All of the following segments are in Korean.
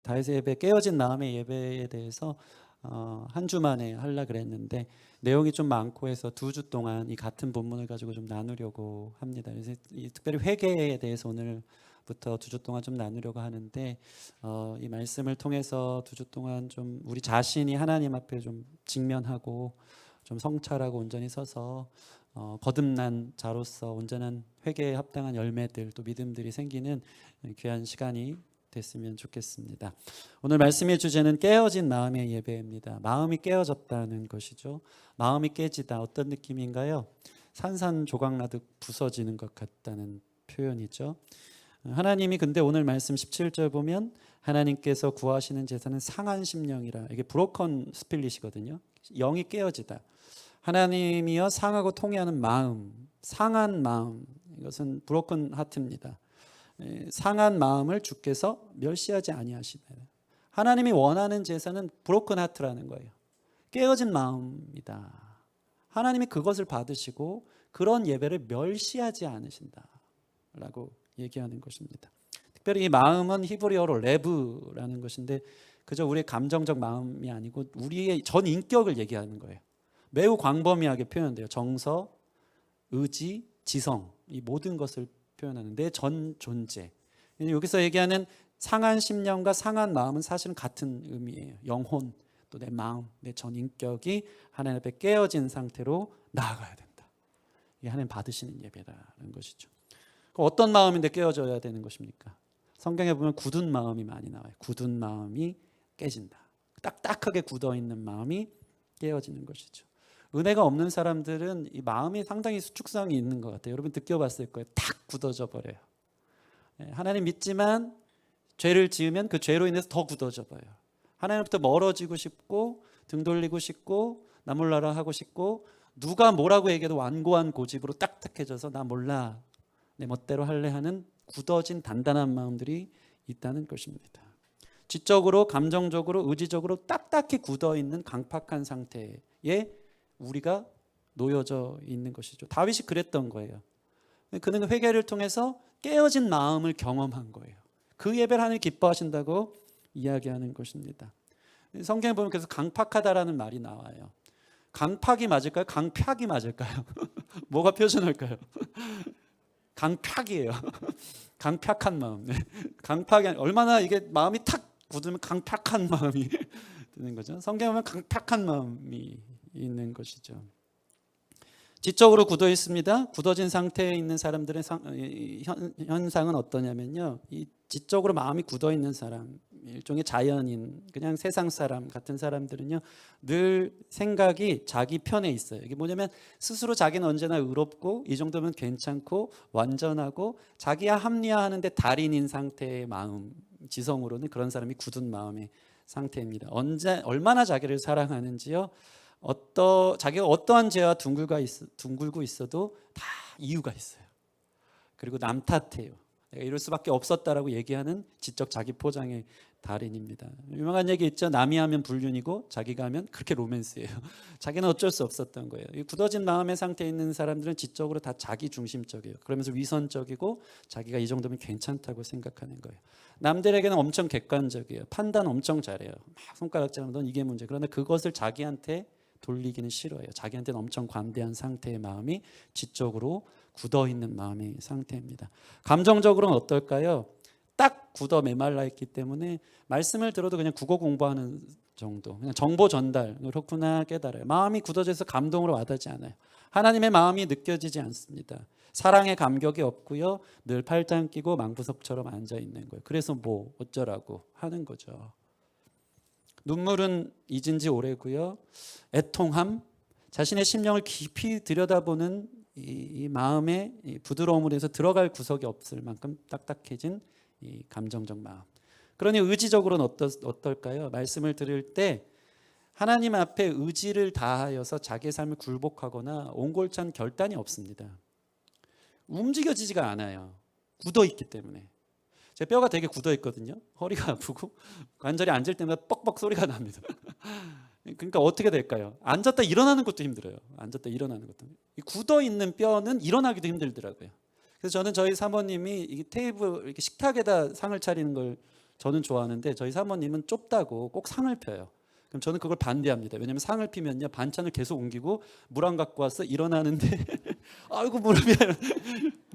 다윗의 예배, 깨어진 마음의 예배에 대해서 한 주 만에 하려 그랬는데 내용이 좀 많고 해서 2주 동안 이 같은 본문을 가지고 좀 나누려고 합니다. 그래서 특별히 회개에 대해서 오늘부터 2주 동안 좀 나누려고 하는데 이 말씀을 통해서 2주 동안 좀 우리 자신이 하나님 앞에 좀 직면하고 좀 성찰하고 온전히 서서 거듭난 자로서 온전한 회개에 합당한 열매들 또 믿음들이 생기는 귀한 시간이 됐으면 좋겠습니다. 오늘 말씀의 주제는 깨어진 마음의 예배입니다. 마음이 깨어졌다는 것이죠. 마음이 깨지다 어떤 느낌인가요? 산산조각나듯 부서지는 것 같다는 표현이죠. 하나님이 근데 오늘 말씀 17절 보면 하나님께서 구하시는 제사는 상한 심령이라, 이게 브로컨 스피릿이거든요. 영이 깨어지다. 하나님이여 상하고 통해하는 마음, 상한 마음, 이것은 브로큰 하트입니다. 상한 마음을 주께서 멸시하지 아니하시다. 하나님이 원하는 제사는 브로큰 하트라는 거예요. 깨어진 마음이다. 하나님이 그것을 받으시고 그런 예배를 멸시하지 않으신다라고 얘기하는 것입니다. 특별히 이 마음은 히브리어로 레브라는 것인데 그저 우리의 감정적 마음이 아니고 우리의 전 인격을 얘기하는 거예요. 매우 광범위하게 표현돼요. 정서, 의지, 지성, 이 모든 것을 표현하는 내 전 존재. 여기서 얘기하는 상한 심령과 상한 마음은 사실은 같은 의미예요. 영혼, 또 내 마음, 내 전 인격이 하나님 앞에 깨어진 상태로 나아가야 된다. 이게 하나님 받으시는 예배라는 것이죠. 어떤 마음인데 깨어져야 되는 것입니까? 성경에 보면 굳은 마음이 많이 나와요. 굳은 마음이 깨진다. 딱딱하게 굳어있는 마음이 깨어지는 것이죠. 은혜가 없는 사람들은 이 마음이 상당히 수축성이 있는 것 같아요. 여러분 느껴봤을 거예요. 탁 굳어져 버려요. 하나님 믿지만 죄를 지으면 그 죄로 인해서 더 굳어져 버려요. 하나님부터 멀어지고 싶고 등 돌리고 싶고 나 몰라라 하고 싶고 누가 뭐라고 얘기해도 완고한 고집으로 딱딱해져서 나 몰라 내 멋대로 할래 하는 굳어진 단단한 마음들이 있다는 것입니다. 지적으로 감정적으로 의지적으로 딱딱히 굳어있는 강팍한 상태에 우리가 놓여져 있는 것이죠. 다윗이 그랬던 거예요. 그는 회개를 통해서 깨어진 마음을 경험한 거예요. 그 예배를 하나님 기뻐하신다고 이야기하는 것입니다. 성경에 보면 그래서 강팍하다라는 말이 나와요. 강팍이 맞을까요? 강팍이 맞을까요? 뭐가 표준할까요? 강팍이에요. 강팍한 마음. 강팍이 얼마나 이게 마음이 탁 굳으면 강팍한 마음이 드는 거죠. 성경에 보면 강팍한 마음이 있는 것이죠. 지적으로 굳어 있습니다. 굳어진 상태에 있는 사람들의 현상은 어떠냐면요. 이 지적으로 마음이 굳어 있는 사람, 일종의 자연인, 그냥 세상 사람 같은 사람들은요, 늘 생각이 자기 편에 있어요. 이게 뭐냐면 스스로 자기는 언제나 의롭고 이 정도면 괜찮고 완전하고 자기야 합리화하는데 달인인 상태의 마음, 지성으로는 그런 사람이 굳은 마음의 상태입니다. 얼마나 자기를 사랑하는지요. 자기가 어떠한 죄와 둥글고 있어도 다 이유가 있어요. 그리고 남 탓해요. 내가 이럴 수밖에 없었다라고 얘기하는 지적 자기 포장의 달인입니다. 유명한 얘기 있죠. 남이 하면 불륜이고 자기가 하면 그렇게 로맨스예요. 자기는 어쩔 수 없었던 거예요. 이 굳어진 마음의 상태에 있는 사람들은 지적으로 다 자기 중심적이에요. 그러면서 위선적이고 자기가 이 정도면 괜찮다고 생각하는 거예요. 남들에게는 엄청 객관적이에요. 판단 엄청 잘해요. 막 손가락질하면 넌 이게 문제. 그런데 그것을 자기한테 돌리기는 싫어요. 자기한테는 엄청 관대한 상태의 마음이 지적으로 굳어있는 마음의 상태입니다. 감정적으로는 어떨까요? 딱 굳어 메말라 있기 때문에 말씀을 들어도 그냥 국어 공부하는 정도, 그냥 정보 전달, 그렇구나 깨달아요. 마음이 굳어져서 감동으로 와닿지 않아요. 하나님의 마음이 느껴지지 않습니다. 사랑의 감격이 없고요. 늘 팔짱 끼고 망부석처럼 앉아있는 거예요. 그래서 뭐 어쩌라고 하는 거죠. 눈물은 잊은 지 오래고요. 애통함, 자신의 심령을 깊이 들여다보는 이 마음의 부드러움으로 해서 들어갈 구석이 없을 만큼 딱딱해진 이 감정적 마음. 그러니 의지적으로는 어떨까요? 말씀을 들을 때 하나님 앞에 의지를 다하여서 자기의 삶을 굴복하거나 옹골찬 결단이 없습니다. 움직여지지가 않아요. 굳어있기 때문에. 제 뼈가 되게 굳어 있거든요. 허리가 아프고 관절이 앉을 때마다 뻑뻑 소리가 납니다. 그러니까 어떻게 될까요? 앉았다 일어나는 것도 힘들어요. 앉았다 일어나는 것도. 굳어 있는 뼈는 일어나기도 힘들더라고요. 그래서 저는 저희 사모님이 이 테이블 이렇게 식탁에다 상을 차리는 걸 저는 좋아하는데 저희 사모님은 좁다고 꼭 상을 펴요. 그럼 저는 그걸 반대합니다. 왜냐하면 상을 피면요 반찬을 계속 옮기고 물 안 갖고 왔어 일어나는데 아이고 무릎이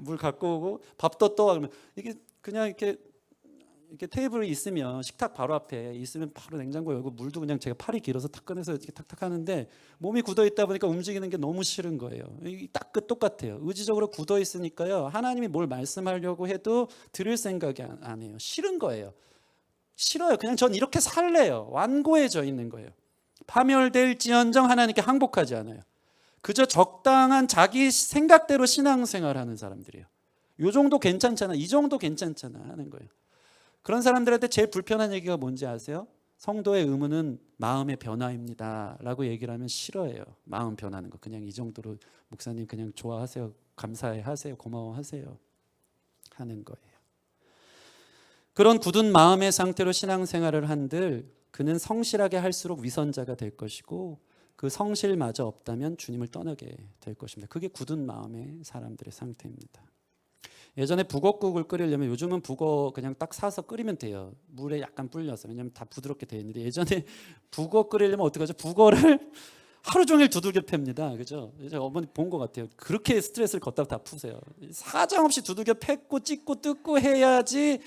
물 갖고 오고 밥도 떠와 그러면 이게 그냥 이렇게 테이블이 있으면 식탁 바로 앞에 있으면 바로 냉장고 열고 물도 그냥 제가 팔이 길어서 탁 꺼내서 이렇게 탁탁 하는데 몸이 굳어 있다 보니까 움직이는 게 너무 싫은 거예요. 딱 똑같아요. 의지적으로 굳어 있으니까요 하나님이 뭘 말씀하려고 해도 들을 생각이 안 해요. 싫은 거예요. 싫어요. 그냥 전 이렇게 살래요. 완고해져 있는 거예요. 파멸될지언정 하나님께 항복하지 않아요. 그저 적당한 자기 생각대로 신앙생활하는 사람들이에요. 요 정도 괜찮잖아, 이 정도 괜찮잖아 하는 거예요. 그런 사람들한테 제일 불편한 얘기가 뭔지 아세요? 성도의 의무는 마음의 변화입니다 라고 얘기를 하면 싫어해요. 마음 변하는 거 그냥 이 정도로 목사님 그냥 좋아하세요, 감사해 하세요, 고마워하세요 하는 거예요. 그런 굳은 마음의 상태로 신앙생활을 한들 그는 성실하게 할수록 위선자가 될 것이고 그 성실마저 없다면 주님을 떠나게 될 것입니다. 그게 굳은 마음의 사람들의 상태입니다. 예전에 북어국을 끓이려면 요즘은 북어 그냥 딱 사서 끓이면 돼요. 물에 약간 불려서. 왜냐하면 다 부드럽게 되어 있는데 예전에 북어 끓이려면 어떻게 하죠? 북어를 하루 종일 두들겨 팹니다. 그죠? 제가 어머니 본 것 같아요. 그렇게 스트레스를 걷다가 다 푸세요. 사정없이 두들겨 팼고 찢고 뜯고 해야지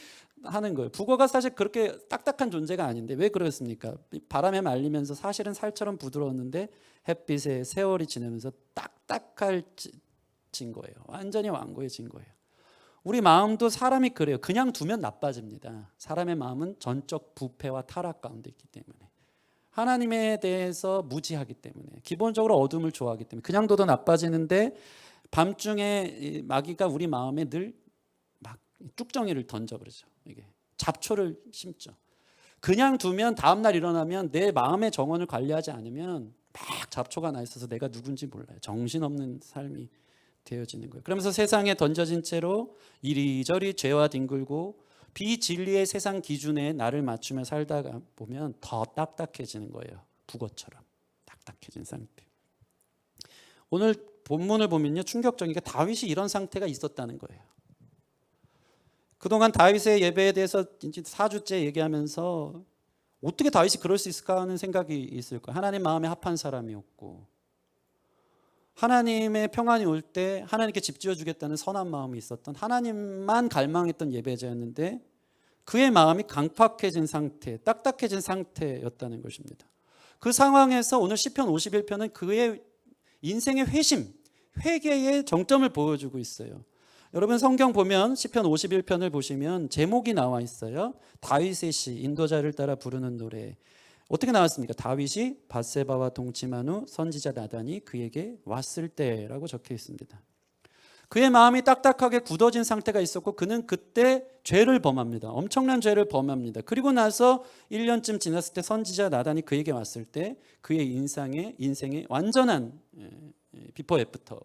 하는 거예요. 북어가 사실 그렇게 딱딱한 존재가 아닌데 왜 그렇습니까? 바람에 말리면서 사실은 살처럼 부드러웠는데 햇빛에 세월이 지나면서 딱딱해진 거예요. 완전히 완고해진 거예요. 우리 마음도 사람이 그래요. 그냥 두면 나빠집니다. 사람의 마음은 전적 부패와 타락 가운데 있기 때문에 하나님에 대해서 무지하기 때문에 기본적으로 어둠을 좋아하기 때문에 그냥 둬도 나빠지는데 밤중에 마귀가 우리 마음에 늘 막 쭉정이를 던져버리죠. 이게 잡초를 심죠. 그냥 두면 다음날 일어나면 내 마음의 정원을 관리하지 않으면 막 잡초가 나 있어서 내가 누군지 몰라요. 정신없는 삶이 되어지는 거예요. 그러면서 세상에 던져진 채로 이리저리 죄와 뒹굴고 비진리의 세상 기준에 나를 맞추며 살다가 보면 더 딱딱해지는 거예요. 북어처럼 딱딱해진 상태. 오늘 본문을 보면요 충격적인 게 다윗이 이런 상태가 있었다는 거예요. 그동안 다윗의 예배에 대해서 이제 4주째 얘기하면서 어떻게 다윗이 그럴 수 있을까 하는 생각이 있을 거예요. 하나님 마음에 합한 사람이었고 하나님의 평안이 올 때 하나님께 집 지어주겠다는 선한 마음이 있었던 하나님만 갈망했던 예배자였는데 그의 마음이 강팍해진 상태, 딱딱해진 상태였다는 것입니다. 그 상황에서 오늘 시편 51편은 그의 인생의 회심, 회개의 정점을 보여주고 있어요. 여러분 성경 보면 시편 51편을 보시면 제목이 나와 있어요. 다윗의 시, 인도자를 따라 부르는 노래. 어떻게 나왔습니까? 다윗이 밧세바와 동침한 후 선지자 나단이 그에게 왔을 때라고 적혀 있습니다. 그의 마음이 딱딱하게 굳어진 상태가 있었고 그는 그때 죄를 범합니다. 엄청난 죄를 범합니다. 그리고 나서 1년쯤 지났을 때 선지자 나단이 그에게 왔을 때 그의 인생에 완전한 비포 애프터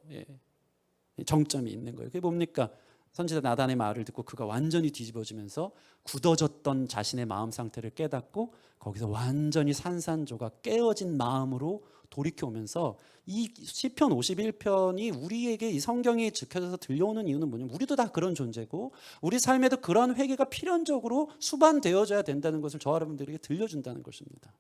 정점이 있는 거예요. 그게 뭡니까? 선지자 나단의 말을 듣고 그가 완전히 뒤집어지면서 굳어졌던 자신의 마음 상태를 깨닫고 거기서 완전히 산산조각 깨어진 마음으로 돌이켜오면서 이 시편 51편이 우리에게 이 성경이 지켜져서 들려오는 이유는 뭐냐면 우리도 다 그런 존재고 우리 삶에도 그런 회개가 필연적으로 수반되어져야 된다는 것을 저와 여러분들에게 들려준다는 것입니다.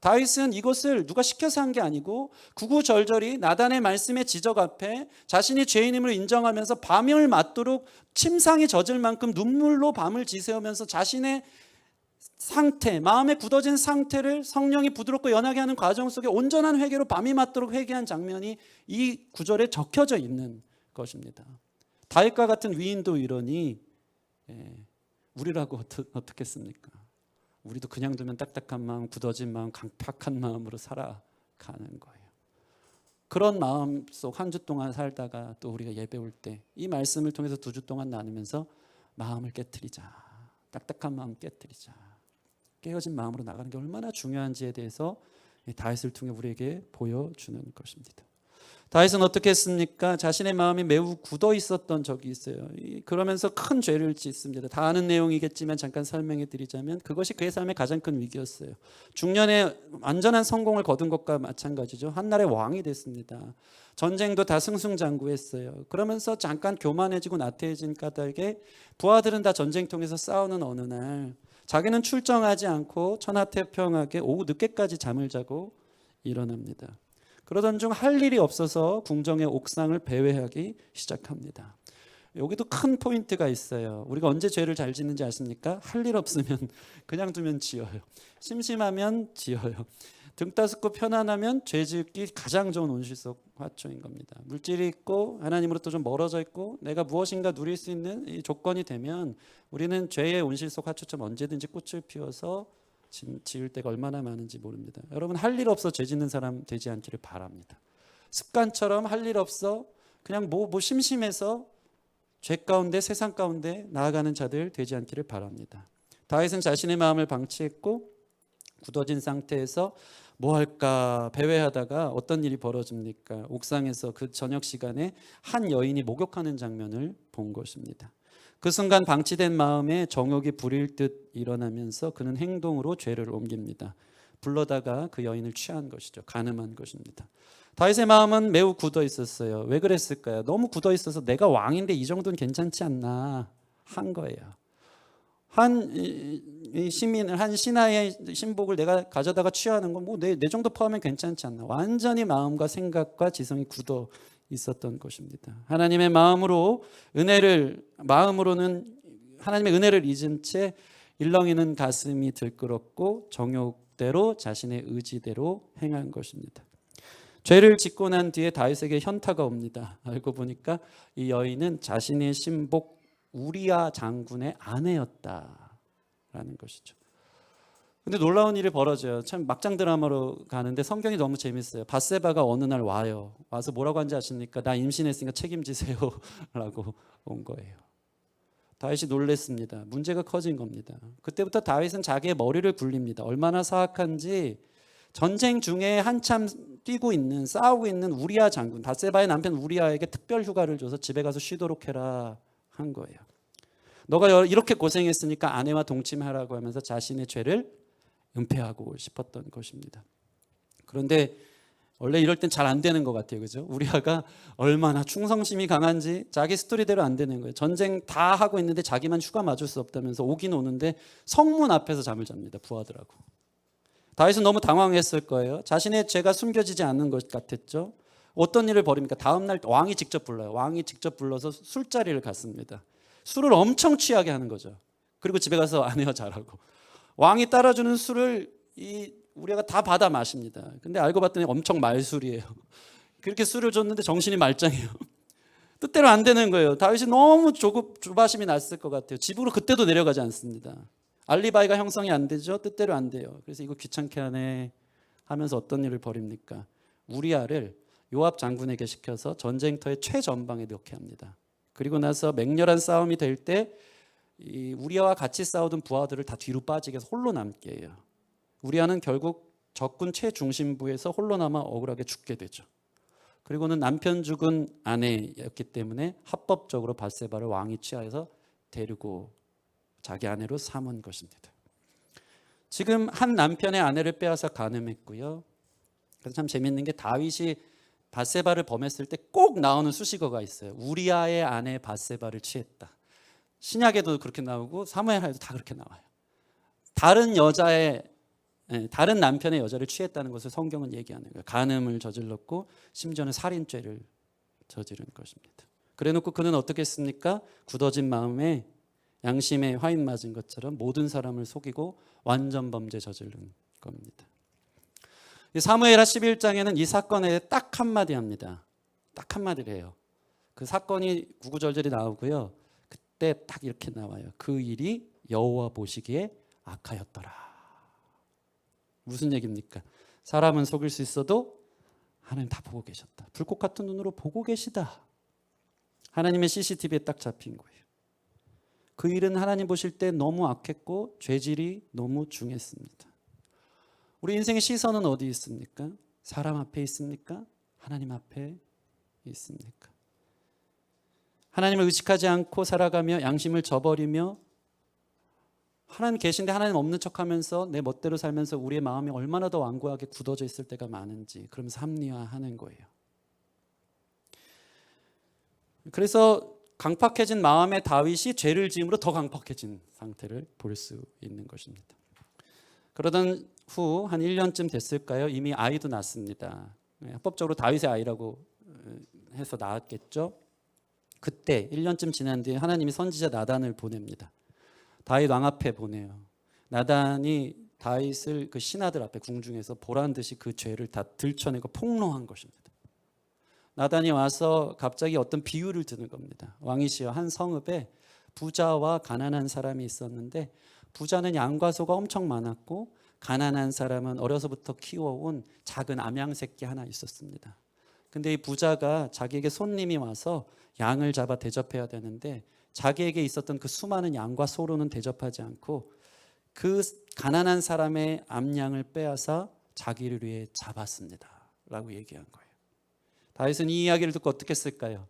다윗은 이것을 누가 시켜서 한 게 아니고 구구절절히 나단의 말씀의 지적 앞에 자신이 죄인임을 인정하면서 밤을 맞도록 침상이 젖을 만큼 눈물로 밤을 지새우면서 자신의 상태, 마음에 굳어진 상태를 성령이 부드럽고 연하게 하는 과정 속에 온전한 회개로 밤이 맞도록 회개한 장면이 이 구절에 적혀져 있는 것입니다. 다윗과 같은 위인도 이러니 우리라고 어떻겠습니까? 우리도 그냥 두면 딱딱한 마음, 굳어진 마음, 강팍한 마음으로 살아가는 거예요. 그런 마음 속 한 주 동안 살다가 또 우리가 예배 올 때 이 말씀을 통해서 2주 동안 나누면서 마음을 깨트리자, 딱딱한 마음 깨트리자, 깨어진 마음으로 나가는 게 얼마나 중요한지에 대해서 다윗을 통해 우리에게 보여주는 것입니다. 다윗은 어떻게 했습니까? 자신의 마음이 매우 굳어 있었던 적이 있어요. 그러면서 큰 죄를 짓습니다. 다 아는 내용이겠지만 잠깐 설명해 드리자면 그것이 그의 삶의 가장 큰 위기였어요. 중년에 완전한 성공을 거둔 것과 마찬가지죠. 한날의 왕이 됐습니다. 전쟁도 다 승승장구했어요. 그러면서 잠깐 교만해지고 나태해진 까닭에 부하들은 다 전쟁통에서 싸우는 어느 날 자기는 출정하지 않고 천하태평하게 오후 늦게까지 잠을 자고 일어납니다. 그러던 중 할 일이 없어서 궁정의 옥상을 배회하기 시작합니다. 여기도 큰 포인트가 있어요. 우리가 언제 죄를 잘 짓는지 아십니까? 할 일 없으면 그냥 두면 지어요. 심심하면 지어요. 등 따숩고 편안하면 죄 짓기 가장 좋은 온실속 화초인 겁니다. 물질이 있고 하나님으로부터 좀 멀어져 있고 내가 무엇인가 누릴 수 있는 이 조건이 되면 우리는 죄의 온실속 화초처럼 언제든지 꽃을 피워서 지을 때가 얼마나 많은지 모릅니다. 여러분, 할 일 없어 죄 짓는 사람 되지 않기를 바랍니다. 습관처럼 할 일 없어 그냥 뭐 심심해서 죄 가운데 세상 가운데 나아가는 자들 되지 않기를 바랍니다. 다윗은 자신의 마음을 방치했고 굳어진 상태에서 뭐 할까 배회하다가 어떤 일이 벌어집니까? 옥상에서 그 저녁 시간에 한 여인이 목욕하는 장면을 본 것입니다. 그 순간 방치된 마음에 정욕이 부릴 듯 일어나면서 그는 행동으로 죄를 옮깁니다. 불러다가 그 여인을 취한 것이죠. 간음한 것입니다. 다윗의 마음은 매우 굳어 있었어요. 왜 그랬을까요? 너무 굳어 있어서 내가 왕인데 이 정도는 괜찮지 않나 한 거예요. 한 시민을 한 신하의 신복을 내가 가져다가 취하는 건 뭐 내 정도 포함하면 괜찮지 않나. 완전히 마음과 생각과 지성이 굳어 있었던 것입니다. 하나님의 마음으로는 하나님의 은혜를 잊은 채 일렁이는 가슴이 들끓었고 정욕대로 자신의 의지대로 행한 것입니다. 죄를 짓고 난 뒤에 다윗에게 현타가 옵니다. 알고 보니까 이 여인은 자신의 신복 우리야 장군의 아내였다라는 것이죠. 근데 놀라운 일이 벌어져요. 참 막장 드라마로 가는데 성경이 너무 재밌어요. 밧세바가 어느 날 와서 뭐라고 하는지 아십니까? 나 임신했으니까 책임지세요 라고 온 거예요. 다윗이 놀랬습니다. 문제가 커진 겁니다. 그때부터 다윗은 자기의 머리를 굴립니다. 얼마나 사악한지. 전쟁 중에 한참 싸우고 있는 우리야 장군, 밧세바의 남편 우리야에게 특별 휴가를 줘서 집에 가서 쉬도록 해라 한 거예요. 너가 이렇게 고생했으니까 아내와 동침하라고 하면서 자신의 죄를 은폐하고 싶었던 것입니다. 그런데 원래 이럴 땐 잘 안 되는 것 같아요. 그죠? 우리아가 얼마나 충성심이 강한지 자기 스토리대로 안 되는 거예요. 전쟁 다 하고 있는데 자기만 휴가 맞을 수 없다면서 오긴 오는데 성문 앞에서 잠을 잡니다. 부하들하고. 다윗은 너무 당황했을 거예요. 자신의 죄가 숨겨지지 않는 것 같았죠. 어떤 일을 벌입니까? 다음 날 왕이 직접 불러요. 왕이 직접 불러서 술자리를 갔습니다. 술을 엄청 취하게 하는 거죠. 그리고 집에 가서 아내와 자라고. 왕이 따라주는 술을 우리가 다 받아 마십니다. 근데 알고 봤더니 엄청 말술이에요. 그렇게 술을 줬는데 정신이 말짱해요. 뜻대로 안 되는 거예요. 다윗이 너무 조바심이 났을 것 같아요. 집으로 그때도 내려가지 않습니다. 알리바이가 형성이 안 되죠. 뜻대로 안 돼요. 그래서 이거 귀찮게 하네 하면서 어떤 일을 벌입니까? 우리아를 요압 장군에게 시켜서 전쟁터의 최전방에 넣게 합니다. 그리고 나서 맹렬한 싸움이 될 때 우리아와 같이 싸우던 부하들을 다 뒤로 빠지게 해서 홀로 남게 해요. 우리아는 결국 적군 최중심부에서 홀로 남아 억울하게 죽게 되죠. 그리고는 남편 죽은 아내였기 때문에 합법적으로 밧세바를 왕이 취하여서 데리고 자기 아내로 삼은 것입니다. 지금 한 남편의 아내를 빼앗아 간음했고요. 그래서 참 재밌는 게 다윗이 밧세바를 범했을 때 꼭 나오는 수식어가 있어요. 우리아의 아내 밧세바를 취했다. 신약에도 그렇게 나오고 사무엘하에도 다 그렇게 나와요. 다른 남편의 여자를 취했다는 것을 성경은 얘기하는 거예요. 간음을 저질렀고 심지어는 살인죄를 저지른 것입니다. 그래놓고 그는 어떻게 했습니까? 굳어진 마음에 양심에 화인 맞은 것처럼 모든 사람을 속이고 완전 범죄 저지른 겁니다. 사무엘하 11장에는 이 사건에 딱 한마디 합니다. 딱 한마디를 해요. 그 사건이 구구절절이 나오고요. 그때 딱 이렇게 나와요. 그 일이 여호와 보시기에 악하였더라. 무슨 얘기입니까? 사람은 속일 수 있어도 하나님 다 보고 계셨다. 불꽃 같은 눈으로 보고 계시다. 하나님의 CCTV에 딱 잡힌 거예요. 그 일은 하나님 보실 때 너무 악했고 죄질이 너무 중했습니다. 우리 인생의 시선은 어디 있습니까? 사람 앞에 있습니까? 하나님 앞에 있습니까? 하나님을 의식하지 않고 살아가며 양심을 저버리며 하나님 계신데 하나님 없는 척하면서 내 멋대로 살면서 우리의 마음이 얼마나 더 완고하게 굳어져 있을 때가 많은지 그러면서 합리화하는 거예요. 그래서 강팍해진 마음의 다윗이 죄를 지음으로 더 강팍해진 상태를 볼 수 있는 것입니다. 그러던 후 한 1년쯤 됐을까요? 이미 아이도 낳습니다. 합법적으로 다윗의 아이라고 해서 낳았겠죠. 그때 1년쯤 지난 뒤에 하나님이 선지자 나단을 보냅니다. 다윗 왕 앞에 보내요. 나단이 다윗을 그 신하들 앞에 궁중에서 보란 듯이 그 죄를 다 들춰내고 폭로한 것입니다. 나단이 와서 갑자기 어떤 비유를 드는 겁니다. 왕이시여, 한 성읍에 부자와 가난한 사람이 있었는데 부자는 양과 소가 엄청 많았고 가난한 사람은 어려서부터 키워온 작은 암양 새끼 하나 있었습니다. 근데 이 부자가 자기에게 손님이 와서 양을 잡아 대접해야 되는데 자기에게 있었던 그 수많은 양과 소로는 대접하지 않고 그 가난한 사람의 암양을 빼앗아 자기를 위해 잡았습니다 라고 얘기한 거예요. 다윗은 이 이야기를 듣고 어떻게 했을까요?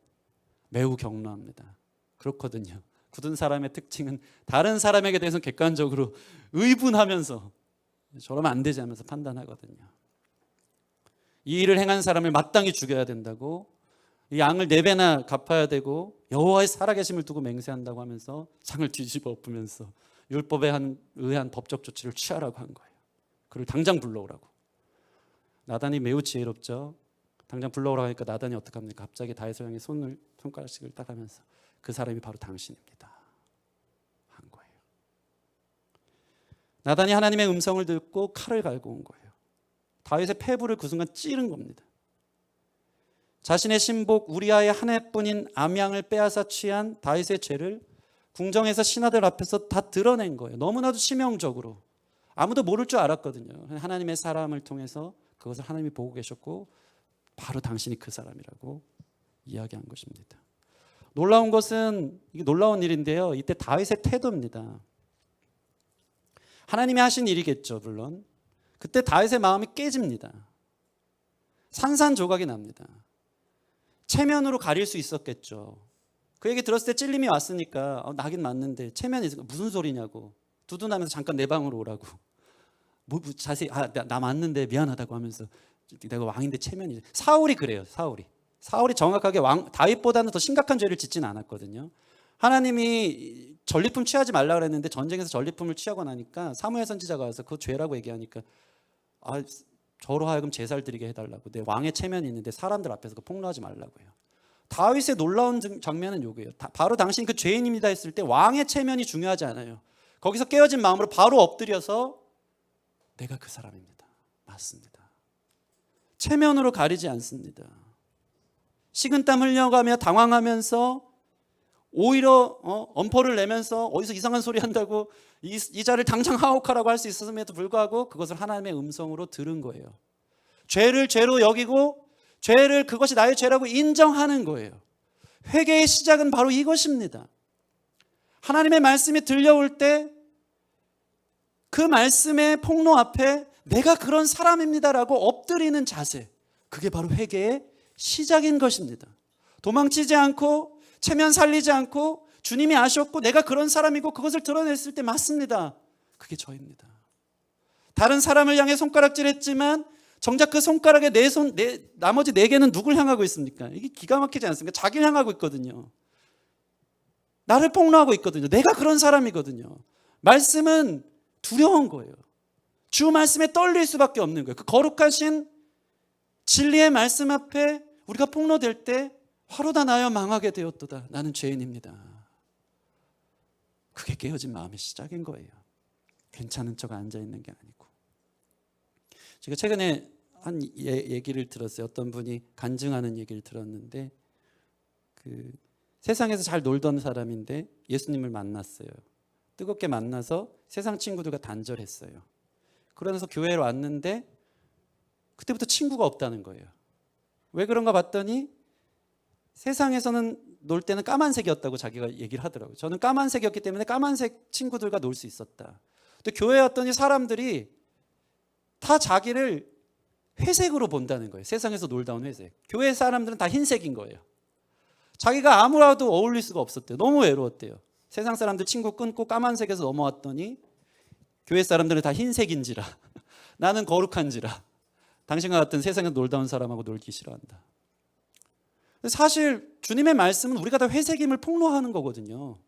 매우 격노합니다. 그렇거든요. 굳은 사람의 특징은 다른 사람에게 대해서 객관적으로 의분하면서 저러면 안 되지 하면서 판단하거든요. 이 일을 행한 사람을 마땅히 죽여야 된다고, 이 양을 4배나 갚아야 되고 여호와의 살아계심을 두고 맹세한다고 하면서 상을 뒤집어 엎으면서 율법에 의한 법적 조치를 취하라고 한 거예요. 그를 당장 불러오라고. 나단이 매우 지혜롭죠. 당장 불러오라고 하니까 나단이 어떡합니까? 갑자기 다윗을 향해 손가락씩을 딱 하면서 그 사람이 바로 당신입니다 한 거예요. 나단이 하나님의 음성을 듣고 칼을 갈고 온 거예요. 다윗의 폐부를 그 순간 찌른 겁니다. 자신의 신복 우리아의 한 해뿐인 암양을 빼앗아 취한 다윗의 죄를 궁정에서 신하들 앞에서 다 드러낸 거예요. 너무나도 치명적으로. 아무도 모를 줄 알았거든요. 하나님의 사람을 통해서 그것을 하나님이 보고 계셨고 바로 당신이 그 사람이라고 이야기한 것입니다. 놀라운 것은, 이게 놀라운 일인데요, 이때 다윗의 태도입니다. 하나님이 하신 일이겠죠. 물론 그때 다윗의 마음이 깨집니다. 산산조각이 납니다. 체면으로 가릴 수 있었겠죠. 그 얘기 들었을 때 찔림이 왔으니까 나긴 맞는데 체면이 무슨 소리냐고 두둔하면서 잠깐 내 방으로 오라고 자세히 나 맞는데 미안하다고 하면서 내가 왕인데 체면이. 사울이 그래요. 사울이 정확하게 다윗보다는 더 심각한 죄를 짓지는 않았거든요. 하나님이 전리품 취하지 말라 그랬는데 전쟁에서 전리품을 취하고 나니까 사무엘 선지자가 와서 그거 죄라고 얘기하니까 저로 하여금 제사를 드리게 해달라고. 내 왕의 체면이 있는데 사람들 앞에서 그거 폭로하지 말라고요. 다윗의 놀라운 장면은 요거예요. 바로 당신이 그 죄인입니다 했을 때 왕의 체면이 중요하지 않아요. 거기서 깨어진 마음으로 바로 엎드려서 내가 그 사람입니다. 맞습니다. 체면으로 가리지 않습니다. 식은땀 흘려가며 당황하면서 오히려 엄포를 내면서 어디서 이상한 소리 한다고 이 자를 당장 하옥하라고 할 수 있었음에도 불구하고 그것을 하나님의 음성으로 들은 거예요. 죄를 죄로 여기고 죄를 그것이 나의 죄라고 인정하는 거예요. 회개의 시작은 바로 이것입니다. 하나님의 말씀이 들려올 때 그 말씀의 폭로 앞에 내가 그런 사람입니다라고 엎드리는 자세, 그게 바로 회개의 시작인 것입니다. 도망치지 않고 체면 살리지 않고 주님이 아셨고 내가 그런 사람이고 그것을 드러냈을 때 맞습니다. 그게 저입니다. 다른 사람을 향해 손가락질했지만 정작 그 손가락에 나머지 4개는 누굴 향하고 있습니까? 이게 기가 막히지 않습니까? 자기를 향하고 있거든요. 나를 폭로하고 있거든요. 내가 그런 사람이거든요. 말씀은 두려운 거예요. 주 말씀에 떨릴 수밖에 없는 거예요. 그 거룩하신 진리의 말씀 앞에 우리가 폭로될 때 화로다 나여 망하게 되었도다. 나는 죄인입니다. 그게 깨어진 마음의 시작인 거예요. 괜찮은 척 앉아있는 게 아니고. 제가 최근에 한 얘기를 들었어요. 어떤 분이 간증하는 얘기를 들었는데 세상에서 잘 놀던 사람인데 예수님을 만났어요. 뜨겁게 만나서 세상 친구들과 단절했어요. 그러면서 교회로 왔는데 그때부터 친구가 없다는 거예요. 왜 그런가 봤더니 세상에서는 놀 때는 까만색이었다고 자기가 얘기를 하더라고요. 저는 까만색이었기 때문에 까만색 친구들과 놀 수 있었다. 근데 교회에 왔더니 사람들이 다 자기를 회색으로 본다는 거예요. 세상에서 놀다 온 회색. 교회 사람들은 다 흰색인 거예요. 자기가 아무라도 어울릴 수가 없었대요. 너무 외로웠대요. 세상 사람들 친구 끊고 까만색에서 넘어왔더니 교회 사람들은 다 흰색인지라 나는 거룩한지라 당신과 같은 세상에서 놀다 온 사람하고 놀기 싫어한다. 사실 주님의 말씀은 우리가 다 회색임을 폭로하는 거거든요.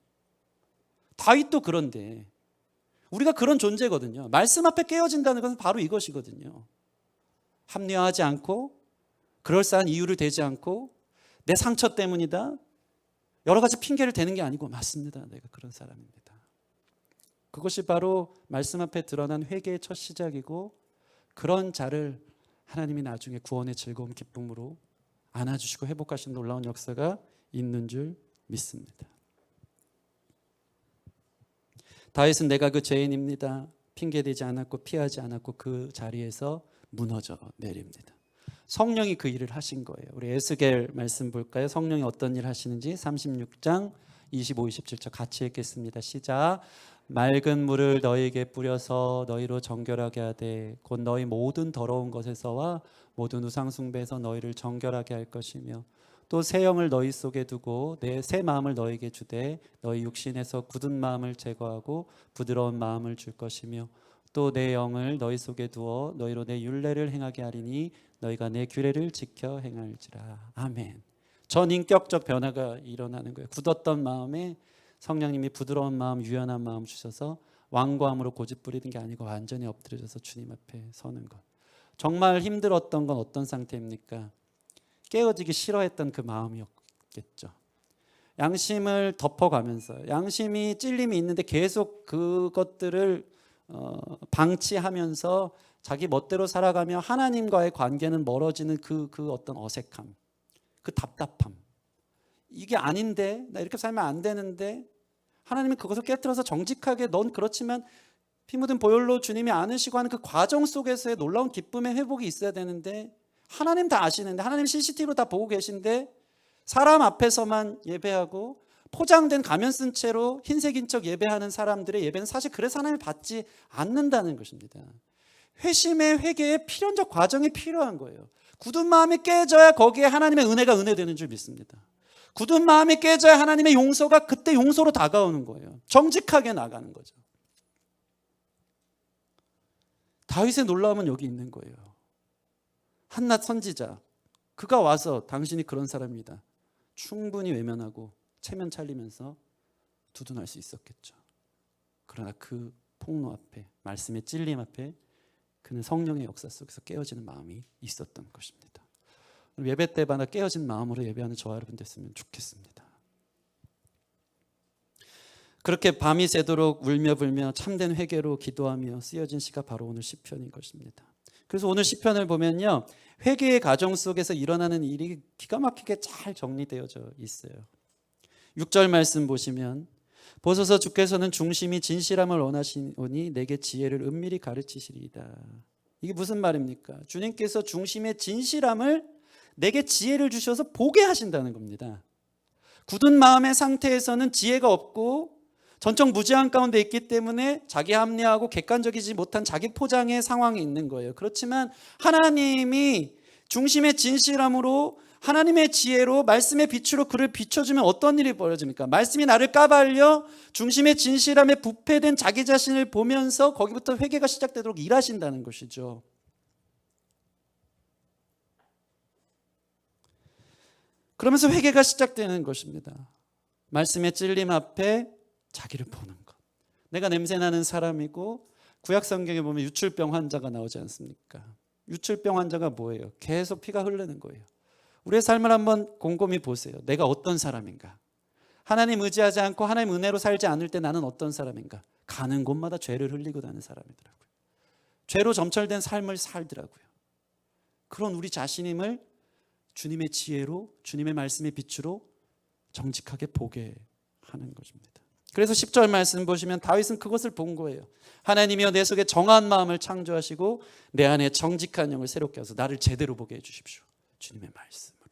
다윗도 그런데 우리가 그런 존재거든요. 말씀 앞에 깨어진다는 것은 바로 이것이거든요. 합리화하지 않고 그럴싸한 이유를 대지 않고 내 상처 때문이다, 여러 가지 핑계를 대는 게 아니고 맞습니다, 내가 그런 사람입니다. 그것이 바로 말씀 앞에 드러난 회개의 첫 시작이고, 그런 자를 하나님이 나중에 구원의 즐거움 기쁨으로 안아주시고 회복하신 놀라운 역사가 있는 줄 믿습니다. 다윗은 내가 그 죄인입니다, 핑계대지 않았고 피하지 않았고 그 자리에서 무너져 내립니다. 성령이 그 일을 하신 거예요. 우리 에스겔 말씀 볼까요? 성령이 어떤 일 하시는지 36장 25, 27절 같이 읽겠습니다. 시작. 맑은 물을 너희에게 뿌려서 너희로 정결하게 하되 곧 너희 모든 더러운 것에서와 모든 우상 숭배에서 너희를 정결하게 할 것이며 또 새 영을 너희 속에 두고 내 새 마음을 너희에게 주되 너희 육신에서 굳은 마음을 제거하고 부드러운 마음을 줄 것이며 또 내 영을 너희 속에 두어 너희로 내 율례를 행하게 하리니 너희가 내 규례를 지켜 행할지라. 아멘. 전인격적 변화가 일어나는 거예요. 굳었던 마음에 성령님이 부드러운 마음, 유연한 마음 주셔서 완고함으로 고집 부리는 게 아니고 완전히 엎드려져서 주님 앞에 서는 것. 정말 힘들었던 건 어떤 상태입니까? 깨어지기 싫어했던 그 마음이었겠죠. 양심을 덮어가면서, 양심이 찔림이 있는데 계속 그것들을 방치하면서 자기 멋대로 살아가며 하나님과의 관계는 멀어지는 그 어떤 어색함, 그 답답함. 이게 아닌데, 나 이렇게 살면 안 되는데, 하나님이 그것을 깨트려서 정직하게 넌 그렇지만 피 묻은 보혈로 주님이 안으시고 하는 그 과정 속에서의 놀라운 기쁨의 회복이 있어야 되는데, 하나님 다 아시는데, 하나님 CCTV로 다 보고 계신데 사람 앞에서만 예배하고 포장된 가면 쓴 채로 흰색인 척 예배하는 사람들의 예배는 사실 그래서 하나님을 받지 않는다는 것입니다. 회심의 회개의 필연적 과정이 필요한 거예요. 굳은 마음이 깨져야 거기에 하나님의 은혜가 은혜되는 줄 믿습니다. 굳은 마음이 깨져야 하나님의 용서가 그때 용서로 다가오는 거예요. 정직하게 나가는 거죠. 다윗의 놀라움은 여기 있는 거예요. 한낱 선지자, 그가 와서 당신이 그런 사람이다, 충분히 외면하고 체면 차리면서 두둔할 수 있었겠죠. 그러나 그 폭로 앞에, 말씀의 찔림 앞에 그는 성령의 역사 속에서 깨어지는 마음이 있었던 것입니다. 예배 때마다 깨어진 마음으로 예배하는 저와 여러분 됐으면 좋겠습니다. 그렇게 밤이 새도록 울며 불며 참된 회개로 기도하며 쓰여진 시가 바로 오늘 시편인 것입니다. 그래서 오늘 시편을 보면요, 회개의 과정 속에서 일어나는 일이 기가 막히게 잘 정리되어져 있어요. 6절 말씀 보시면 보소서 주께서는 중심이 진실함을 원하시오니 내게 지혜를 은밀히 가르치시리이다. 이게 무슨 말입니까? 주님께서 중심의 진실함을, 내게 지혜를 주셔서 보게 하신다는 겁니다. 굳은 마음의 상태에서는 지혜가 없고 전적무지한 가운데 있기 때문에 자기 합리화하고 객관적이지 못한 자기 포장의 상황이 있는 거예요. 그렇지만 하나님이 중심의 진실함으로, 하나님의 지혜로, 말씀의 빛으로 그를 비춰주면 어떤 일이 벌어집니까? 말씀이 나를 까발려 중심의 진실함에 부패된 자기 자신을 보면서 거기부터 회개가 시작되도록 일하신다는 것이죠. 그러면서 회개가 시작되는 것입니다. 말씀의 찔림 앞에 자기를 보는 것. 내가 냄새나는 사람이고, 구약 성경에 보면 유출병 환자가 나오지 않습니까? 유출병 환자가 뭐예요? 계속 피가 흐르는 거예요. 우리의 삶을 한번 곰곰이 보세요. 내가 어떤 사람인가? 하나님 의지하지 않고 하나님 은혜로 살지 않을 때 나는 어떤 사람인가? 가는 곳마다 죄를 흘리고 다니는 사람이더라고요. 죄로 점철된 삶을 살더라고요. 그런 우리 자신임을 주님의 지혜로, 주님의 말씀의 빛으로 정직하게 보게 하는 것입니다. 그래서 10절 말씀 보시면 다윗은 그것을 본 거예요. 하나님이여 내 속에 정한 마음을 창조하시고 내 안에 정직한 영을 새롭게 하소서. 나를 제대로 보게 해주십시오. 주님의 말씀으로.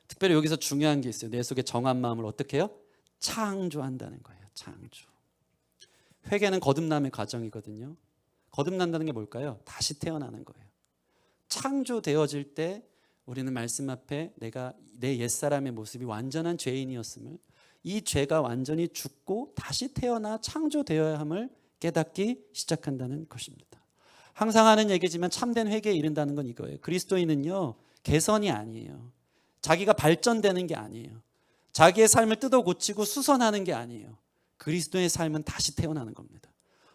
특별히 여기서 중요한 게 있어요. 내 속에 정한 마음을 어떻게 해요? 창조한다는 거예요. 창조. 회개는 거듭남의 과정이거든요. 거듭난다는 게 뭘까요? 다시 태어나는 거예요. 창조되어질 때 우리는 말씀 앞에 내가 내 옛사람의 모습이 완전한 죄인이었음을, 이 죄가 완전히 죽고 다시 태어나 창조되어야 함을 깨닫기 시작한다는 것입니다. 항상 하는 얘기지만 참된 회개에 이른다는 건 이거예요. 그리스도인은요, 개선이 아니에요. 자기가 발전되는 게 아니에요. 자기의 삶을 뜯어 고치고 수선하는 게 아니에요. 그리스도의 삶은 다시 태어나는 겁니다.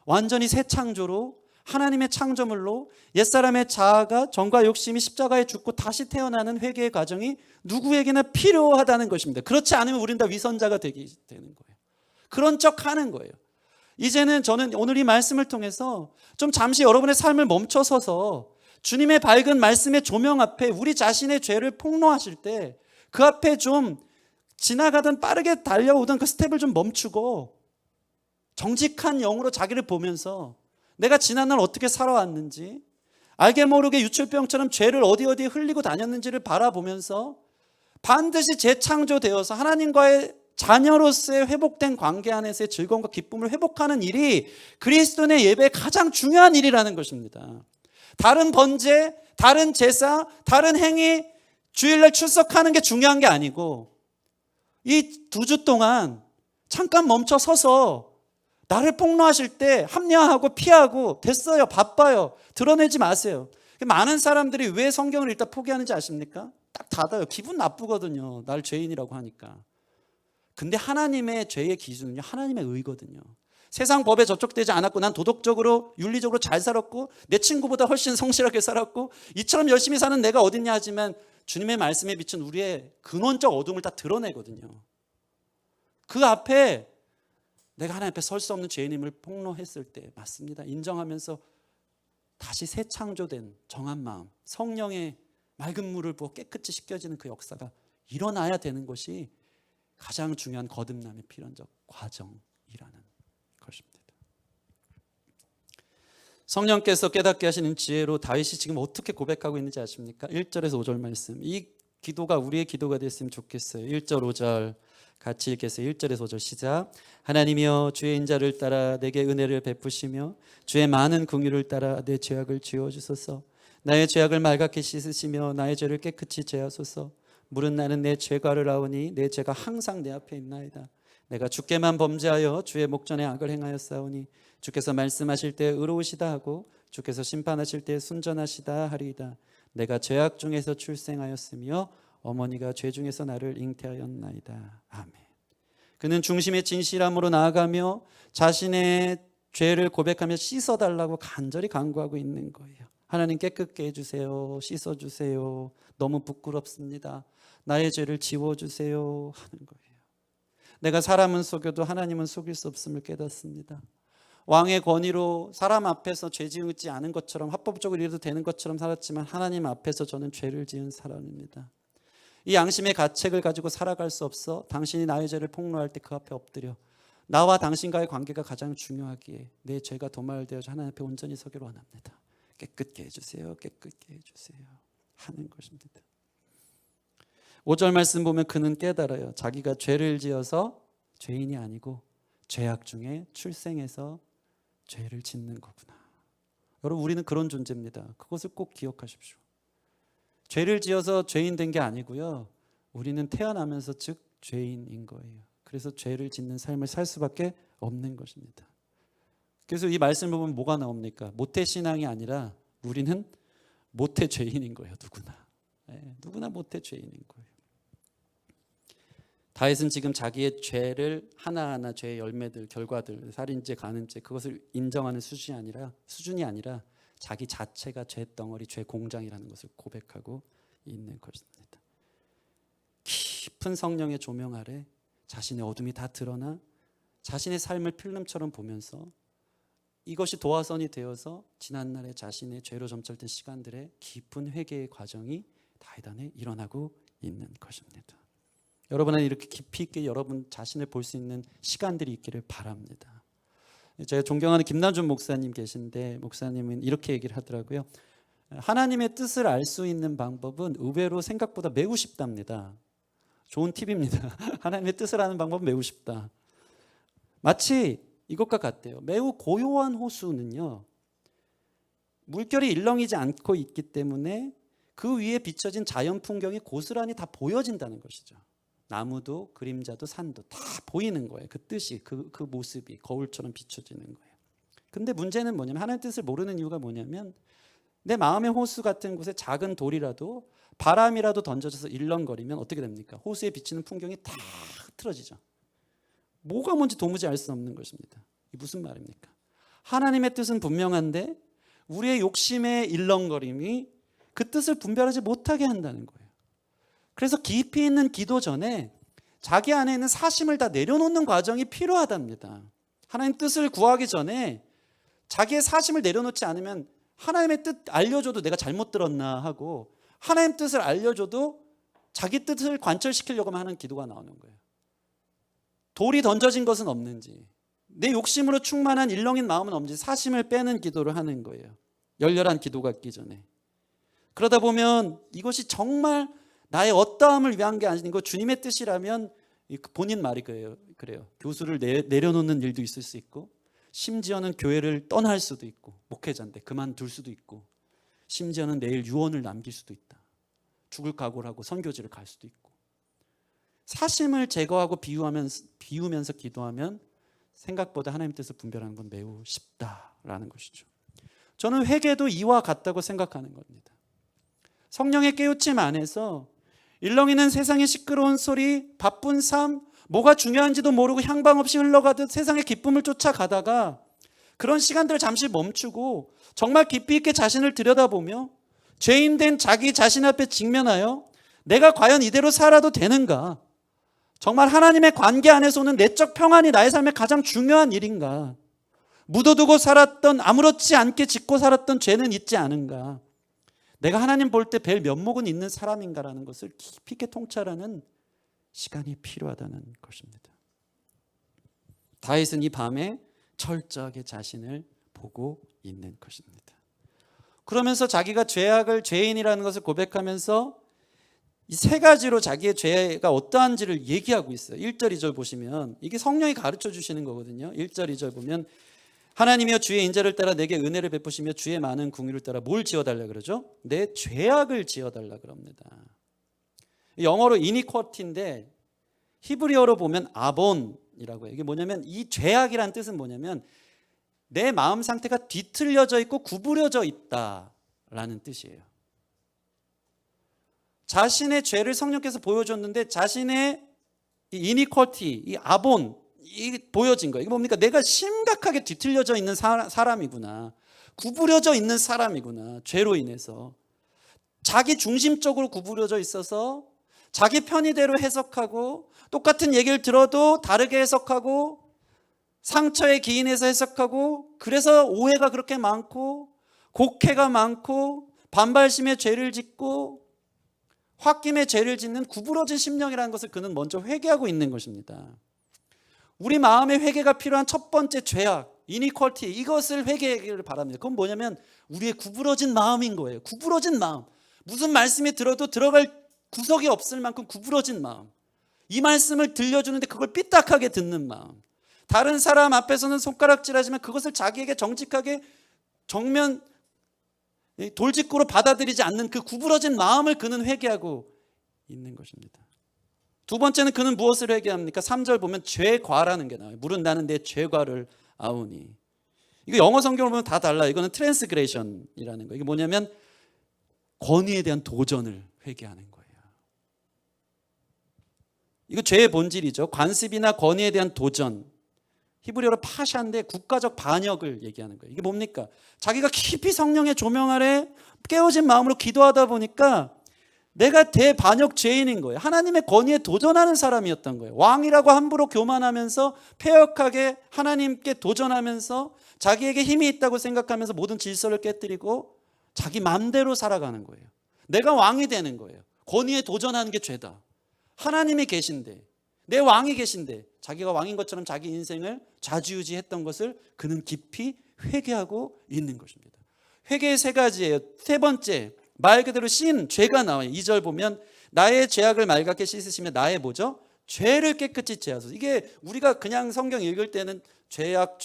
완전히 새 창조로 하나님의 창조물로 옛사람의 자아가 정과 욕심이 십자가에 죽고 다시 태어나는 회개의 과정이 누구에게나 필요하다는 것입니다. 그렇지 않으면 우리는 다 위선자가 되는 거예요. 그런 척 하는 거예요. 이제는 저는 오늘 이 말씀을 통해서 좀 잠시 여러분의 삶을 멈춰서서 주님의 밝은 말씀의 조명 앞에 우리 자신의 죄를 폭로하실 때 그 앞에 좀 지나가던 빠르게 달려오던 그 스텝을 좀 멈추고 정직한 영으로 자기를 보면서 내가 지난날 어떻게 살아왔는지, 알게 모르게 유출병처럼 죄를 어디에 흘리고 다녔는지를 바라보면서 반드시 재창조되어서 하나님과의 자녀로서의 회복된 관계 안에서의 즐거움과 기쁨을 회복하는 일이 그리스도인의 예배의 가장 중요한 일이라는 것입니다. 다른 번제, 다른 제사, 다른 행위, 주일날 출석하는 게 중요한 게 아니고 이 2주 동안 잠깐 멈춰 서서 나를 폭로하실 때 합리화하고 피하고 됐어요, 바빠요, 드러내지 마세요. 많은 사람들이 왜 성경을 읽다 포기하는지 아십니까? 딱 닫아요. 기분 나쁘거든요, 날 죄인이라고 하니까. 근데 하나님의 죄의 기준은요, 하나님의 의거든요. 세상 법에 저촉되지 않았고 난 도덕적으로 윤리적으로 잘 살았고 내 친구보다 훨씬 성실하게 살았고 이처럼 열심히 사는 내가 어딨냐 하지만 주님의 말씀에 비춘 우리의 근원적 어둠을 다 드러내거든요. 그 앞에 내가 하나님 앞에 설 수 없는 죄인임을 폭로했을 때 맞습니다, 인정하면서 다시 새 창조된 정한 마음, 성령의 맑은 물을 부어 깨끗이 씻겨지는 그 역사가 일어나야 되는 것이 가장 중요한 거듭남의 필연적 과정이라는 것입니다. 성령께서 깨닫게 하시는 지혜로 다윗이 지금 어떻게 고백하고 있는지 아십니까? 1절에서 5절 말씀. 이 기도가 우리의 기도가 됐으면 좋겠어요. 1절 5절 같이 읽겠어요. 1절에서 5절 시작. 하나님이여 주의 인자를 따라 내게 은혜를 베푸시며 주의 많은 긍휼을 따라 내 죄악을 지워주소서. 나의 죄악을 말갛게 씻으시며 나의 죄를 깨끗이 제하소서. 물은 나는 내 죄가를 아오니 내 죄가 항상 내 앞에 있나이다. 내가 주께만 범죄하여 주의 목전에 악을 행하였사오니 주께서 말씀하실 때 의로우시다 하고 주께서 심판하실 때 순전하시다 하리이다. 내가 죄악 중에서 출생하였으며 어머니가 죄 중에서 나를 잉태하였나이다. 아멘. 그는 중심의 진실함으로 나아가며 자신의 죄를 고백하며 씻어달라고 간절히 간구하고 있는 거예요. 하나님 깨끗게 해주세요. 씻어주세요. 너무 부끄럽습니다. 나의 죄를 지워주세요 하는 거예요. 내가 사람은 속여도 하나님은 속일 수 없음을 깨닫습니다. 왕의 권위로 사람 앞에서 죄 지지 않은 것처럼 합법적으로 이래도 되는 것처럼 살았지만 하나님 앞에서 저는 죄를 지은 사람입니다. 이 양심의 가책을 가지고 살아갈 수 없어 당신이 나의 죄를 폭로할 때 그 앞에 엎드려 나와 당신과의 관계가 가장 중요하기에 내 죄가 도말되어서 하나님 앞에 온전히 서기로 원합니다. 깨끗게 해주세요. 깨끗게 해주세요 하는 것입니다. 5절 말씀 보면 그는 깨달아요. 자기가 죄를 지어서 죄인이 아니고 죄악 중에 출생해서 죄를 짓는 거구나. 여러분, 우리는 그런 존재입니다. 그것을 꼭 기억하십시오. 죄를 지어서 죄인 된 게 아니고요, 우리는 태어나면서 즉 죄인인 거예요. 그래서 죄를 짓는 삶을 살 수밖에 없는 것입니다. 그래서 이 말씀을 보면 뭐가 나옵니까? 모태신앙이 아니라 우리는 모태죄인인 거예요. 누구나. 누구나 모태죄인인 거예요. 다윗은 지금 자기의 죄를 하나하나 죄의 열매들, 결과들, 살인죄, 간음죄 그것을 인정하는 수준이 아니라 자기 자체가 죄덩어리, 죄공장이라는 것을 고백하고 있는 것입니다. 깊은 성령의 조명 아래 자신의 어둠이 다 드러나 자신의 삶을 필름처럼 보면서 이것이 도화선이 되어서 지난날의 자신의 죄로 점철된 시간들의 깊은 회개의 과정이 다윗 안에 일어나고 있는 것입니다. 여러분은 이렇게 깊이 있게 여러분 자신을 볼 수 있는 시간들이 있기를 바랍니다. 제가 존경하는 김남준 목사님 계신데 목사님은 이렇게 얘기를 하더라고요. 하나님의 뜻을 알 수 있는 방법은 의외로 생각보다 매우 쉽답니다. 좋은 팁입니다. 하나님의 뜻을 아는 방법은 매우 쉽다. 마치 이것과 같대요. 매우 고요한 호수는요, 물결이 일렁이지 않고 있기 때문에 그 위에 비춰진 자연 풍경이 고스란히 다 보여진다는 것이죠. 나무도 그림자도 산도 다 보이는 거예요. 그 뜻이, 그 모습이 거울처럼 비춰지는 거예요. 근데 문제는 뭐냐면 하나님의 뜻을 모르는 이유가 뭐냐면 내 마음의 호수 같은 곳에 작은 돌이라도 바람이라도 던져져서 일렁거리면 어떻게 됩니까? 호수에 비치는 풍경이 다 흐트러지죠. 뭐가 뭔지 도무지 알 수 없는 것입니다. 이게 무슨 말입니까? 하나님의 뜻은 분명한데 우리의 욕심의 일렁거림이 그 뜻을 분별하지 못하게 한다는 거예요. 그래서 깊이 있는 기도 전에 자기 안에 있는 사심을 다 내려놓는 과정이 필요하답니다. 하나님 뜻을 구하기 전에 자기의 사심을 내려놓지 않으면 하나님의 뜻 알려줘도 내가 잘못 들었나 하고 하나님 뜻을 알려줘도 자기 뜻을 관철시키려고만 하는 기도가 나오는 거예요. 돌이 던져진 것은 없는지, 내 욕심으로 충만한 일렁인 마음은 없는지 사심을 빼는 기도를 하는 거예요. 열렬한 기도가 있기 전에. 그러다 보면 이것이 정말 나의 어떠함을 위한 게 아니고 주님의 뜻이라면 본인 말이 그래요. 교수를 내려놓는 일도 있을 수 있고 심지어는 교회를 떠날 수도 있고 목회자인데 그만둘 수도 있고 심지어는 내일 유언을 남길 수도 있다. 죽을 각오를 하고 선교지를 갈 수도 있고 사심을 제거하고 비우면서 기도하면 생각보다 하나님 뜻을 분별하는 건 매우 쉽다라는 것이죠. 저는 회개도 이와 같다고 생각하는 겁니다. 성령의 깨우침 안에서 일렁이는 세상의 시끄러운 소리, 바쁜 삶, 뭐가 중요한지도 모르고 향방 없이 흘러가듯 세상의 기쁨을 쫓아가다가 그런 시간들을 잠시 멈추고 정말 깊이 있게 자신을 들여다보며 죄인된 자기 자신 앞에 직면하여 내가 과연 이대로 살아도 되는가? 정말 하나님의 관계 안에서 오는 내적 평안이 나의 삶의 가장 중요한 일인가? 묻어두고 살았던 아무렇지 않게 짓고 살았던 죄는 있지 않은가? 내가 하나님 볼 때 뵐 면목은 있는 사람인가라는 것을 깊이 있게 통찰하는 시간이 필요하다는 것입니다. 다윗은 이 밤에 철저하게 자신을 보고 있는 것입니다. 그러면서 자기가 죄인이라는 것을 고백하면서 이 세 가지로 자기의 죄가 어떠한지를 얘기하고 있어요. 1절, 2절 보시면 이게 성령이 가르쳐 주시는 거거든요. 1절, 2절 보면 하나님이여 주의 인자를 따라 내게 은혜를 베푸시며 주의 많은 궁유를 따라 뭘 지어달라 그러죠? 내 죄악을 지어달라 그럽니다. 영어로 iniquity인데 히브리어로 보면 아본이라고 해요. 이게 뭐냐면 이 죄악이라는 뜻은 뭐냐면 내 마음 상태가 뒤틀려져 있고 구부려져 있다라는 뜻이에요. 자신의 죄를 성령께서 보여줬는데 자신의 이 이니퀄티, 이 아본, 이 보여진 거예요. 이게 뭡니까? 내가 심각하게 뒤틀려져 있는 사람이구나. 구부려져 있는 사람이구나. 죄로 인해서. 자기 중심적으로 구부려져 있어서 자기 편의대로 해석하고 똑같은 얘기를 들어도 다르게 해석하고 상처에 기인해서 해석하고 그래서 오해가 그렇게 많고 곡해가 많고 반발심에 죄를 짓고 홧김에 죄를 짓는 구부러진 심령이라는 것을 그는 먼저 회개하고 있는 것입니다. 우리 마음의 회개가 필요한 첫 번째 죄악, 이니퀄티, 이것을 회개하기를 바랍니다. 그건 뭐냐면 우리의 구부러진 마음인 거예요. 구부러진 마음. 무슨 말씀이 들어도 들어갈 구석이 없을 만큼 구부러진 마음. 이 말씀을 들려주는데 그걸 삐딱하게 듣는 마음. 다른 사람 앞에서는 손가락질하지만 그것을 자기에게 정직하게 정면 돌직구로 받아들이지 않는 그 구부러진 마음을 그는 회개하고 있는 것입니다. 두 번째는 그는 무엇을 회개합니까? 3절 보면 죄과라는 게 나와요. 물은 나는 내 죄과를 아우니. 이거 영어 성경을 보면 다 달라요. 이거는 트랜스그레이션이라는 거예요. 이게 뭐냐면 권위에 대한 도전을 회개하는 거예요. 이거 죄의 본질이죠. 관습이나 권위에 대한 도전. 히브리어로 파샤인데 국가적 반역을 얘기하는 거예요. 이게 뭡니까? 자기가 깊이 성령의 조명 아래 깨어진 마음으로 기도하다 보니까 내가 대반역 죄인인 거예요. 하나님의 권위에 도전하는 사람이었던 거예요. 왕이라고 함부로 교만하면서 패역하게 하나님께 도전하면서 자기에게 힘이 있다고 생각하면서 모든 질서를 깨뜨리고 자기 마음대로 살아가는 거예요. 내가 왕이 되는 거예요. 권위에 도전하는 게 죄다. 하나님이 계신데 내 왕이 계신데 자기가 왕인 것처럼 자기 인생을 좌지우지했던 것을 그는 깊이 회개하고 있는 것입니다. 회개의 세 가지예요. 세 번째, 말 그대로 신, 죄가 나와요. 2절 보면 나의 죄악을 맑게 씻으시며 나의 뭐죠? 죄를 깨끗이 제하소서. 이게 우리가 그냥 성경 읽을 때는 죄악,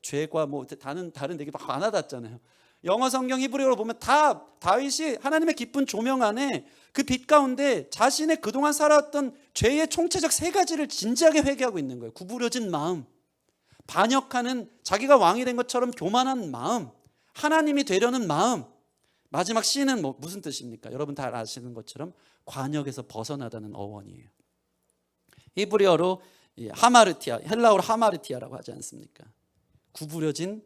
죄과 뭐 다른 얘기 막 안 와닿잖아요. 영어 성경 히브리어로 보면 다 다윗이 하나님의 깊은 조명 안에 그 빛 가운데 자신의 그동안 살아왔던 죄의 총체적 세 가지를 진지하게 회개하고 있는 거예요. 구부려진 마음, 반역하는 자기가 왕이 된 것처럼 교만한 마음, 하나님이 되려는 마음, 마지막 C는 무슨 뜻입니까? 여러분 다 아시는 것처럼 관역에서 벗어나다는 어원이에요. 히브리어로 하마르티아, 헬라어로 하마르티아라고 하지 않습니까? 구부려진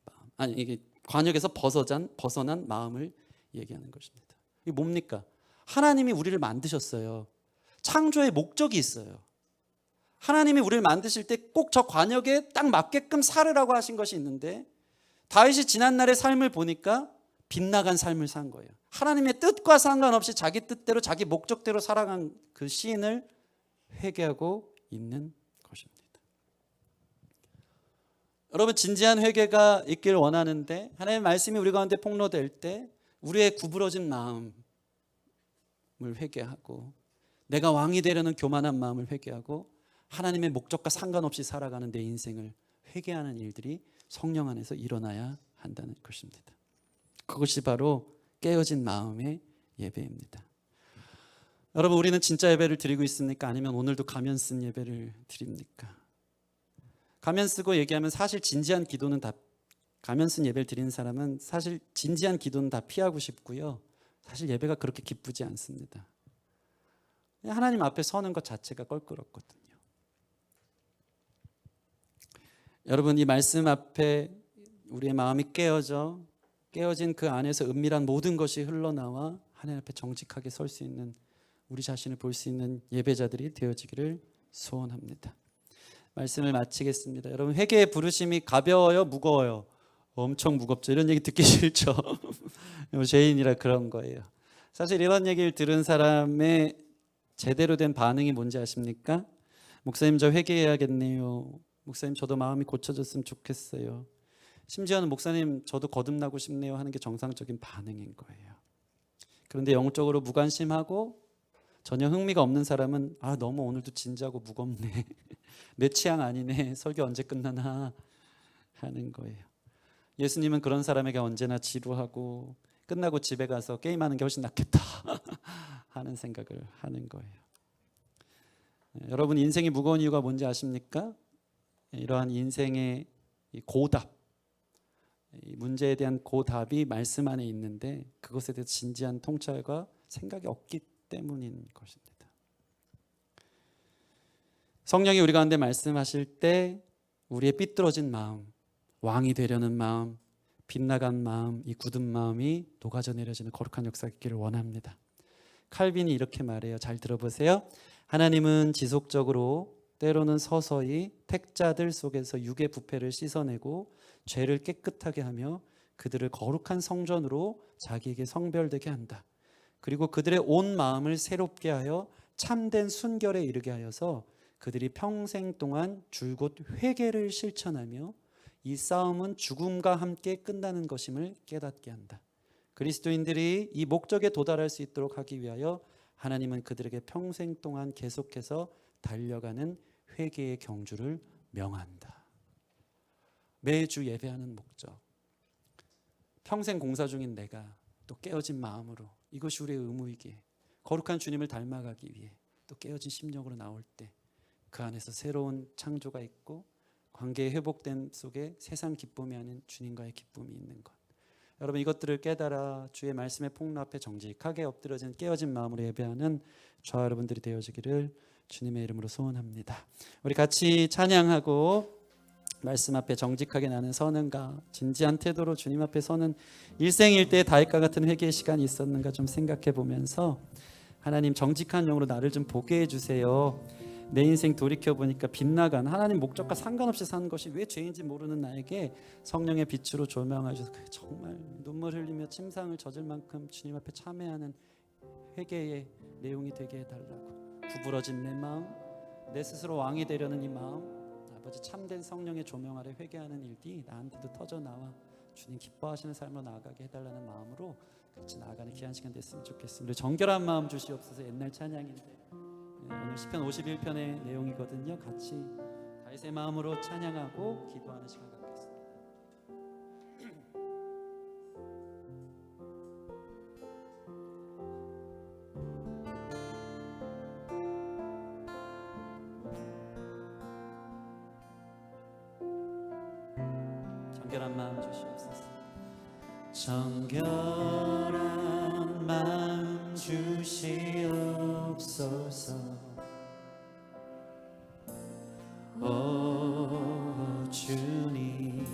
마음, 아니 이게 관역에서 벗어난 마음을 얘기하는 것입니다. 이게 뭡니까? 하나님이 우리를 만드셨어요. 창조의 목적이 있어요. 하나님이 우리를 만드실 때 꼭 저 관역에 딱 맞게끔 살으라고 하신 것이 있는데, 다윗이 지난날의 삶을 보니까 빗나간 삶을 산 거예요. 하나님의 뜻과 상관없이 자기 뜻대로 자기 목적대로 살아간 그 시인을 회개하고 있는 것입니다. 여러분, 진지한 회개가 있길 원하는데 하나님의 말씀이 우리 가운데 폭로될 때 우리의 구부러진 마음을 회개하고, 내가 왕이 되려는 교만한 마음을 회개하고, 하나님의 목적과 상관없이 살아가는 내 인생을 회개하는 일들이 성령 안에서 일어나야 한다는 것입니다. 그것이 바로 깨어진 마음의 예배입니다. 여러분, 우리는 진짜 예배를 드리고 있습니까? 아니면 오늘도 가면 쓴 예배를 드립니까? 가면 쓰고 얘기하면 사실 진지한 기도는 다, 가면 쓴 예배를 드리는 사람은 사실 진지한 기도는 다 피하고 싶고요. 사실 예배가 그렇게 기쁘지 않습니다. 하나님 앞에 서는 것 자체가 껄끄럽거든요. 여러분, 이 말씀 앞에 우리의 마음이 깨어진 그 안에서 은밀한 모든 것이 흘러나와 하나님 앞에 정직하게 설 수 있는, 우리 자신을 볼 수 있는 예배자들이 되어지기를 소원합니다. 말씀을 마치겠습니다. 여러분, 회개의 부르심이 가벼워요, 무거워요? 엄청 무겁죠. 이런 얘기 듣기 싫죠. 죄인이라 그런 거예요. 사실 이런 얘기를 들은 사람의 제대로 된 반응이 뭔지 아십니까? 목사님, 저 회개해야겠네요. 목사님, 저도 마음이 고쳐졌으면 좋겠어요. 심지어는 목사님, 저도 거듭나고 싶네요 하는 게 정상적인 반응인 거예요. 그런데 영적으로 무관심하고 전혀 흥미가 없는 사람은 너무 오늘도 진지하고 무겁네. 내 취향 아니네. 설교 언제 끝나나 하는 거예요. 예수님은 그런 사람에게 언제나 지루하고 끝나고 집에 가서 게임하는 게 훨씬 낫겠다 하는 생각을 하는 거예요. 여러분, 인생이 무거운 이유가 뭔지 아십니까? 이러한 인생의 고답, 이 문제에 대한 고답이 말씀 안에 있는데 그것에 대해서 진지한 통찰과 생각이 없기 때문인 것입니다. 성령이 우리 가운데 말씀하실 때 우리의 삐뚤어진 마음, 왕이 되려는 마음, 빗나간 마음, 이 굳은 마음이 녹아져 내려지는 거룩한 역사가 있기를 원합니다. 칼빈이 이렇게 말해요. 잘 들어보세요. 하나님은 지속적으로, 때로는 서서히 택자들 속에서 육의 부패를 씻어내고 죄를 깨끗하게 하며 그들을 거룩한 성전으로 자기에게 성별되게 한다. 그리고 그들의 온 마음을 새롭게 하여 참된 순결에 이르게 하여서 그들이 평생 동안 줄곧 회개를 실천하며 이 싸움은 죽음과 함께 끝나는 것임을 깨닫게 한다. 그리스도인들이 이 목적에 도달할 수 있도록 하기 위하여 하나님은 그들에게 평생 동안 계속해서 달려가는 회개의 경주를 명한다. 매주 예배하는 목적, 평생 공사 중인 내가 또 깨어진 마음으로, 이것이 우리의 의무이기에 거룩한 주님을 닮아가기 위해 또 깨어진 심령으로 나올 때 그 안에서 새로운 창조가 있고 관계의 회복됨 속에 세상 기쁨이 아닌 주님과의 기쁨이 있는 것. 여러분, 이것들을 깨달아 주의 말씀의 폭로 앞에 정직하게 엎드려진 깨어진 마음으로 예배하는 저와 여러분들이 되어지기를 주님의 이름으로 소원합니다. 우리 같이 찬양하고 말씀 앞에 정직하게 나는 서는가, 진지한 태도로 주님 앞에 서는 일생일대의 다윗과 같은 회개의 시간이 있었는가 좀 생각해 보면서, 하나님, 정직한 영으로 나를 좀 보게 해주세요. 내 인생 돌이켜보니까 빗나간 하나님 목적과 상관없이 사는 것이 왜 죄인지 모르는 나에게 성령의 빛으로 조명하셔서 정말 눈물 흘리며 침상을 젖을 만큼 주님 앞에 참회하는 회개의 내용이 되게 해달라고. 구부러진 내 마음, 내 스스로 왕이 되려는 이 마음, 아버지, 참된 성령의 조명 아래 회개하는 일들이 나한테도 터져나와 주님 기뻐하시는 삶으로 나아가게 해달라는 마음으로 같이 나아가는 귀한 시간 됐으면 좋겠습니다. 정결한 마음 주시옵소서. 옛날 찬양인데 오늘 시편 51편의 내용이거든요. 같이 다윗의 마음으로 찬양하고 기도하는 시간 갖겠습니다. 정결한 마음 주시옵소서. 정결한 마음 주시옵소서. 오 주님,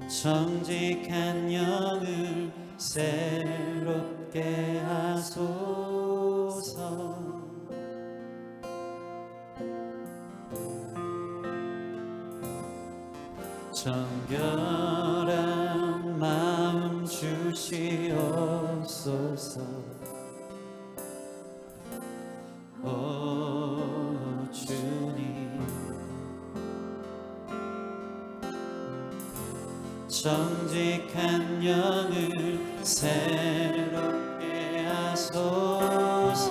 정직한 영을 새롭게 하소서. 정결한 마음 주시옵소서. 오 주님, 정직한 영을 새롭게 하소서.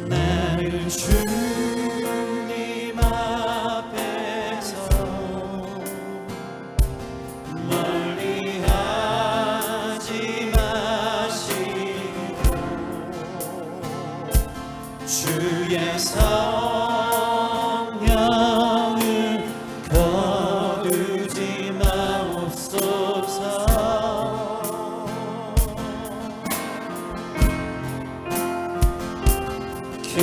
나를 주님 앞에서 멀리하지 마시고 주의 성령을 거두지 마옵소서. 그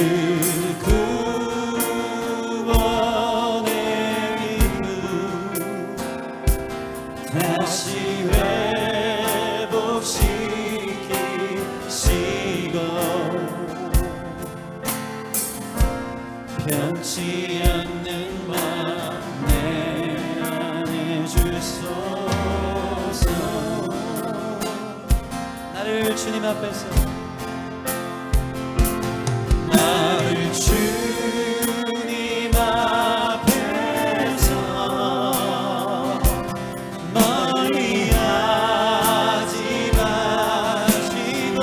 구원의 기쁨 다시 회복시키시고 변치 않는 마음 내 안에 주소서. 나를 주님 앞에서 주님 앞에서 멀리하지 마시고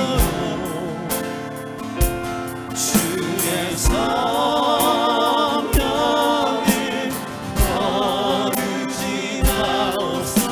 주의 성령을 거두지 마옵소서.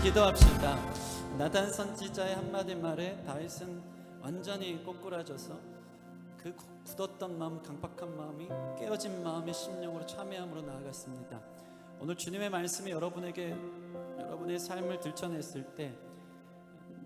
기도합시다. 나단 선지자의 한마디 말에 다윗은 완전히 꼬꾸라져서 그 굳었던 마음, 강박한 마음이 깨어진 마음의 심령으로 참회함으로 나아갔습니다. 오늘 주님의 말씀이 여러분에게 여러분의 삶을 들춰냈을 때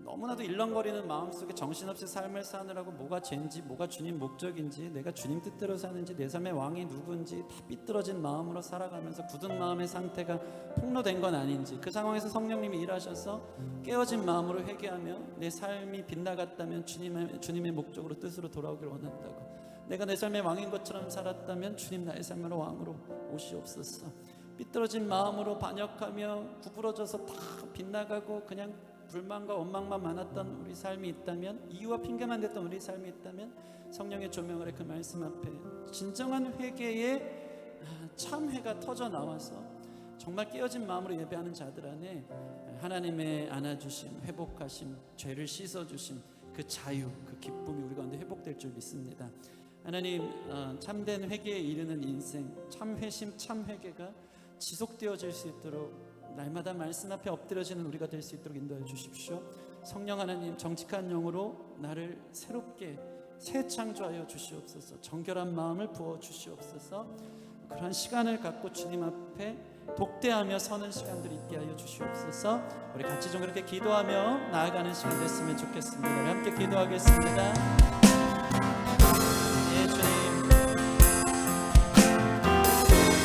너무나도 일렁거리는 마음속에 정신없이 삶을 사느라고 뭐가 죄인지, 뭐가 주님 목적인지, 내가 주님 뜻대로 사는지, 내 삶의 왕이 누군지 다 삐뚤어진 마음으로 살아가면서 굳은 마음의 상태가 폭로된 건 아닌지, 그 상황에서 성령님이 일하셔서 깨어진 마음으로 회개하며 내 삶이 빗나갔다면 주님의 목적으로 뜻으로 돌아오기를 원한다고, 내가 내 삶의 왕인 것처럼 살았다면 주님 나의 삶으로 왕으로 오시옵소서. 삐뚤어진 마음으로 반역하며 구부러져서 다 빗나가고 그냥 불만과 원망만 많았던 우리 삶이 있다면, 이유와 핑계만 댔던 우리 삶이 있다면, 성령의 조명 아래 그 말씀 앞에 진정한 회개의 참회가 터져 나와서 정말 깨어진 마음으로 예배하는 자들 안에 하나님의 안아주심, 회복하심, 죄를 씻어주심, 그 자유, 그 기쁨이 우리 가운데 회복 회복될 줄 믿습니다. 하나님, 참된 회개에 이르는 인생, 참 회심, 참 회개가 지속되어질 수 있도록 날마다 말씀 앞에 엎드려지는 우리가 될 수 있도록 인도해 주십시오. 성령 하나님, 정직한 영으로 나를 새롭게 새 창조하여 주시옵소서. 정결한 마음을 부어 주시옵소서. 그런 시간을 갖고 주님 앞에 독대하며 서는 시간들이 있게 하여 주시옵소서. 우리 같이 좀 그렇게 기도하며 나아가는 시간 됐으면 좋겠습니다. 우리 함께 기도하겠습니다. 예, 주님,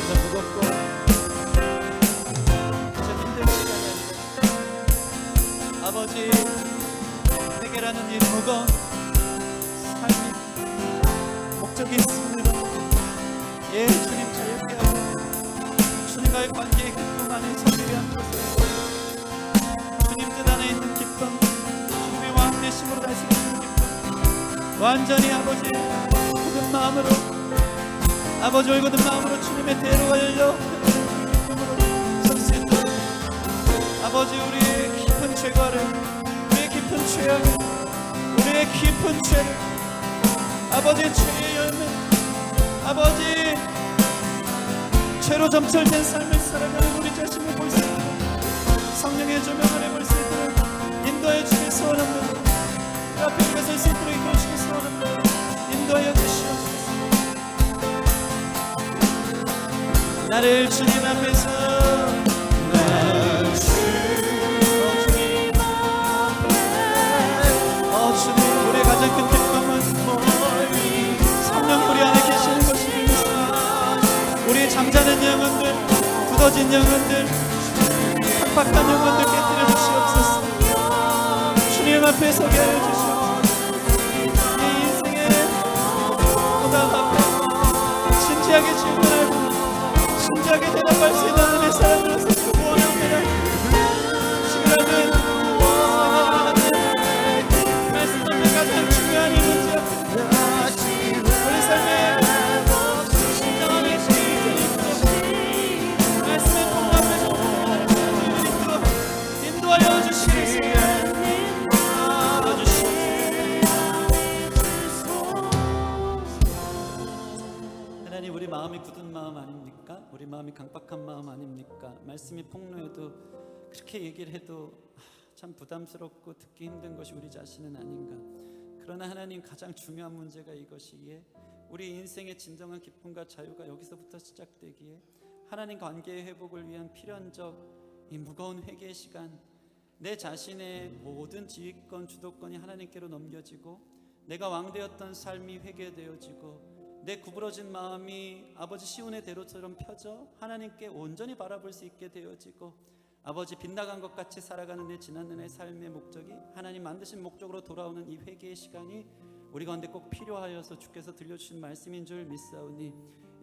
저 무겁고 저 힘든 시간이 아니라 아버지, 회개라는 이 무거운 삶이 목적이 있습니다. 예, 주님, 자유케 하고 주님과의 관계의 기쁨 안에 서기를 한 것을 주님 뜻 안에 있는 기쁨, 주님의 왕 되심으로 다스리는 기쁨, 완전히 아버지 굳은 마음으로, 아버지 올곧은 마음으로 주님의 대로가 열려 기쁨으로 설 수 있도록 아버지, 우리의 깊은 죄과를, 우리의 깊은 죄악을, 우리의 깊은 죄를, 아버지의 죄의 열매, 아버지 죄로 점철된 삶을 살아가는 우리 자신을 볼 수 있도록 성령의 조명을 해볼 수 있도록 인도해 주길 소원합니다. 그 앞에 우리가 설 수 있도록 이끌어 주길 소원합니다. 인도하여 주시옵소서. 나를 주님 앞에서, 나를 주님 앞에, 주님, 우리의 가장 큰 기쁨은 성령 우리 안에 계시는 것입니다. 우리 잠자는 영혼들, 굳어진 영혼들, 팍팍한 영혼들 깨뜨려 주시옵소서. 주님 앞에 서게 하여 주시옵소서. 이 인생의 고단 앞에 진지하게 질문하고 진지하게 대답할 수 있는 하나님의 사람으로 서기를 원합니다. 지금은 말씀 앞에 가장 중요한 이 문제 앞에 우리 삶의 하나님, 우리 마음이 굳은 마음 아닙니까? 우리 마음이 강박한 마음 아닙니까? 말씀이 폭로해도 그렇게 얘기를 해도 참 부담스럽고 듣기 힘든 것이 우리 자신은 아닌가? 그러나 하나님, 가장 중요한 문제가 이것이기에 우리 인생의 진정한 기쁨과 자유가 여기서부터 시작되기에 하나님 관계의 회복을 위한 필연적 이 무거운 회개의 시간, 내 자신의 모든 지휘권, 주도권이 하나님께로 넘겨지고 내가 왕되었던 삶이 회개되어지고 내 구부러진 마음이 아버지 시온의 대로처럼 펴져 하나님께 온전히 바라볼 수 있게 되어지고 아버지 빗나간 것 같이 살아가는 내 지난날의 삶의 목적이 하나님 만드신 목적으로 돌아오는 이 회개의 시간이 우리 가운데 꼭 필요하여서 주께서 들려주신 말씀인 줄 믿사오니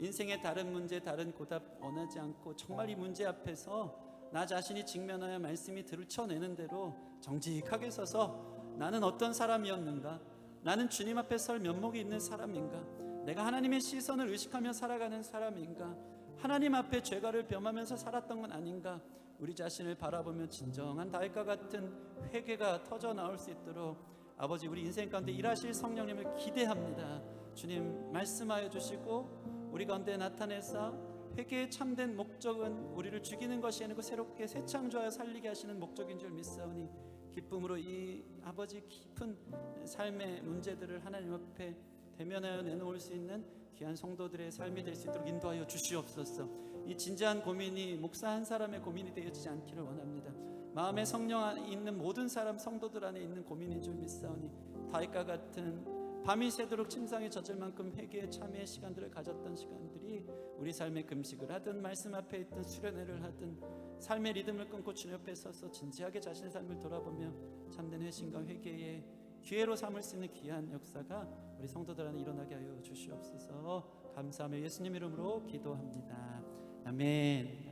인생의 다른 문제, 다른 고답 원하지 않고 정말 이 문제 앞에서 나 자신이 직면하여 말씀이 들춰내는 대로 정직하게 서서 나는 어떤 사람이었는가? 나는 주님 앞에 설 면목이 있는 사람인가? 내가 하나님의 시선을 의식하며 살아가는 사람인가? 하나님 앞에 죄가를 범하면서 살았던 건 아닌가? 우리 자신을 바라보며 진정한 다윗과 같은 회개가 터져 나올 수 있도록 아버지, 우리 인생 가운데 일하실 성령님을 기대합니다. 주님 말씀하여 주시고 우리 가운데 나타내사 회개의 참된 목적은 우리를 죽이는 것이 아니고 새롭게 새 창조하여 살리게 하시는 목적인 줄 믿사오니 기쁨으로 이 아버지 깊은 삶의 문제들을 하나님 앞에 대면하여 내놓을 수 있는 귀한 성도들의 삶이 될 수 있도록 인도하여 주시옵소서. 이 진지한 고민이 목사 한 사람의 고민이 되어지지 않기를 원합니다. 마음의 성령 안에 있는 모든 사람 성도들 안에 있는 고민인 줄 믿사오니 다윗과 같은 밤이 새도록 침상에 젖을 만큼 회개의 참회의 시간들을 가졌던 시간들이 우리 삶의 금식을 하든 말씀 앞에 있든 수련회를 하든 삶의 리듬을 끊고 주님 옆에 서서 진지하게 자신의 삶을 돌아보며 참된 회심과 회개의 기회로 삼을 수 있는 귀한 역사가 우리 성도들 안에 일어나게 하여 주시옵소서. 감사하며 예수님 이름으로 기도합니다. 아멘.